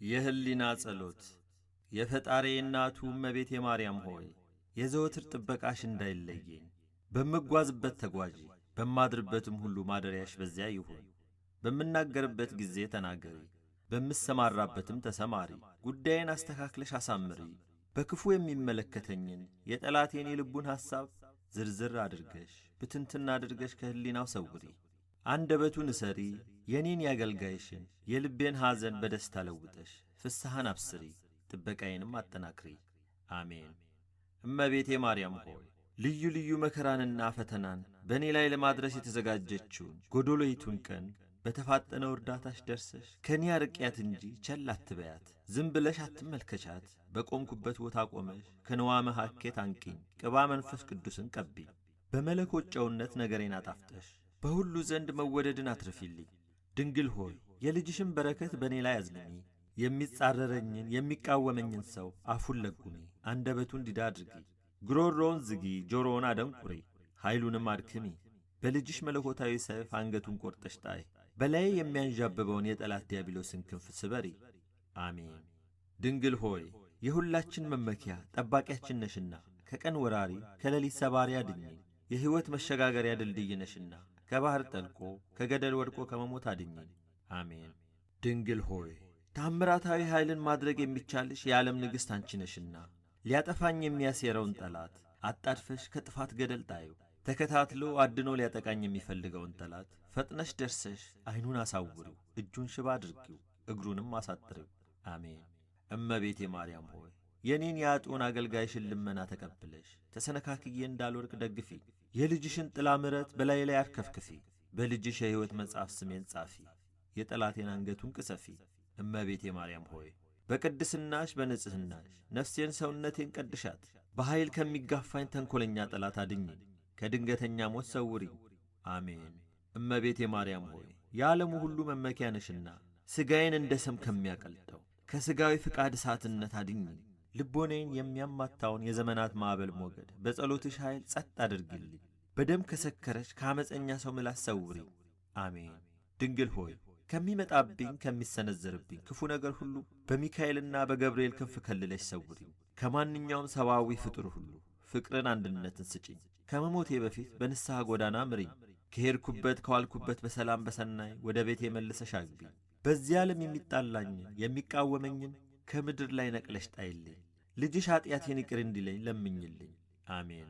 የህሊና ጸሎት። የፈጣሪ እናቱ እመቤቴ ማርያም ሆይ የዘወትር ጥበቃሽ እንዳይለየኝ፣ በምጓዝበት ተጓዢ በማድርበትም ሁሉ ማደሪያሽ በዚያ ይሁን። በምናገርበት ጊዜ ተናገሪ፣ በምሰማራበትም ተሰማሪ። ጉዳዬን አስተካክለሽ አሳምሪ። በክፉ የሚመለከተኝን የጠላቴን የልቡን ሐሳብ ዝርዝር አድርገሽ ብትንትና አድርገሽ ከህሊናው ሰውሪ። አንደበቱን እሰሪ፣ የኔን ያገልጋይሽን የልቤን ሐዘን በደስታ ለውጠሽ ፍስሐን አብስሪ፣ ጥበቃዬንም አጠናክሪ። አሜን። እመቤቴ ማርያም ሆይ ልዩ ልዩ መከራንና ፈተናን በእኔ ላይ ለማድረስ የተዘጋጀችውን ጎዶሎይቱን ቀን በተፋጠነው እርዳታሽ ደርሰሽ ከእኔ አርቅያት እንጂ ቸል አትበያት። ዝም ብለሽ አትመልከቻት። በቆምኩበት ቦታ ቆመሽ ከንዋ መሐኬት አንቂኝ፣ ቅባ መንፈስ ቅዱስን ቀቢኝ። በመለኮት ጨውነት ነገሬን አጣፍጠሽ በሁሉ ዘንድ መወደድን አትርፊልኝ። ድንግል ሆይ የልጅሽን በረከት በእኔ ላይ አዝንሚ። የሚጻረረኝን የሚቃወመኝን ሰው አፉን ለጉሚ፣ አንደበቱን ዲዳ አድርጊ። ጉሮሮውን ዝጊ፣ ጆሮውን አደንቁሪ፣ ኃይሉንም አድክሚ። በልጅሽ መለኮታዊ ሰይፍ አንገቱን ቈርጠሽ ጣይ። በላይ የሚያንዣብበውን የጠላት ዲያብሎስን ክንፍ ስበሪ። አሜን። ድንግል ሆይ የሁላችን መመኪያ ጠባቂያችን ነሽና ከቀን ወራሪ ከሌሊት ሰባሪ አድኝኝ። የሕይወት መሸጋገሪያ ድልድይ ነሽና ከባሕር ጠልቆ ከገደል ወድቆ ከመሞት አድኝኝ። አሜን። ድንግል ሆይ ታምራታዊ ኃይልን ማድረግ የሚቻልሽ የዓለም ንግሥት አንቺ ነሽና ሊያጠፋኝ የሚያሴረውን ጠላት አጣድፈሽ ከጥፋት ገደል ጣዩ። ተከታትሎ አድኖ ሊያጠቃኝ የሚፈልገውን ጠላት ፈጥነሽ ደርሰሽ ዐይኑን አሳውሪው፣ እጁን ሽባ አድርጊው፣ እግሩንም አሳጥሪው። አሜን። እመቤቴ ማርያም ሆይ የኔን የአጥውን አገልጋይሽን ልመና ተቀብለሽ ተሰነካክዬ እንዳልወድቅ ደግፊ። የልጅሽን ጥላ ምሕረት በላይ ላይ አርከፍክፊ። በልጅሽ የሕይወት መጽሐፍ ስሜን ጻፊ፣ የጠላቴን አንገቱን ቅሰፊ። እመቤቴ ማርያም ሆይ በቅድስናሽ በንጽሕናሽ ነፍሴን ሰውነቴን ቀድሻት። በኃይል ከሚጋፋኝ ተንኰለኛ ጠላት አድኝኝ፣ ከድንገተኛ ሞት ሰውሪኝ። አሜን። እመቤቴ ማርያም ሆይ የዓለሙ ሁሉ መመኪያ ነሽና ሥጋዬን እንደ ሰም ከሚያቀልጠው ከሥጋዊ ፍቃድ እሳትነት አድኝኝ። ልቦናዬን የሚያማታውን የዘመናት ማዕበል ሞገድ በጸሎትሽ ኃይል ጸጥ አድርጊልኝ። በደም ከሰከረች ከዓመፀኛ ሰው ምላስ ሰውሪኝ። አሜን። ድንግል ሆይ ከሚመጣብኝ ከሚሰነዘርብኝ ክፉ ነገር ሁሉ በሚካኤልና በገብርኤል ክንፍ ከልለሽ ሰውሪኝ። ከማንኛውም ሰብአዊ ፍጡር ሁሉ ፍቅርን፣ አንድነትን ስጪኝ። ከመሞቴ በፊት በንስሐ ጎዳና ምሪኝ። ከሄድኩበት ከዋልኩበት በሰላም በሰናይ ወደ ቤቴ መልሰሽ አግቢኝ። በዚህ ዓለም የሚጣላኝን የሚቃወመኝን ከምድር ላይ ነቅለሽ ጣይልኝ። ልጅሽ ኀጢአቴን ይቅር እንዲለኝ ለምኝልኝ። አሜን።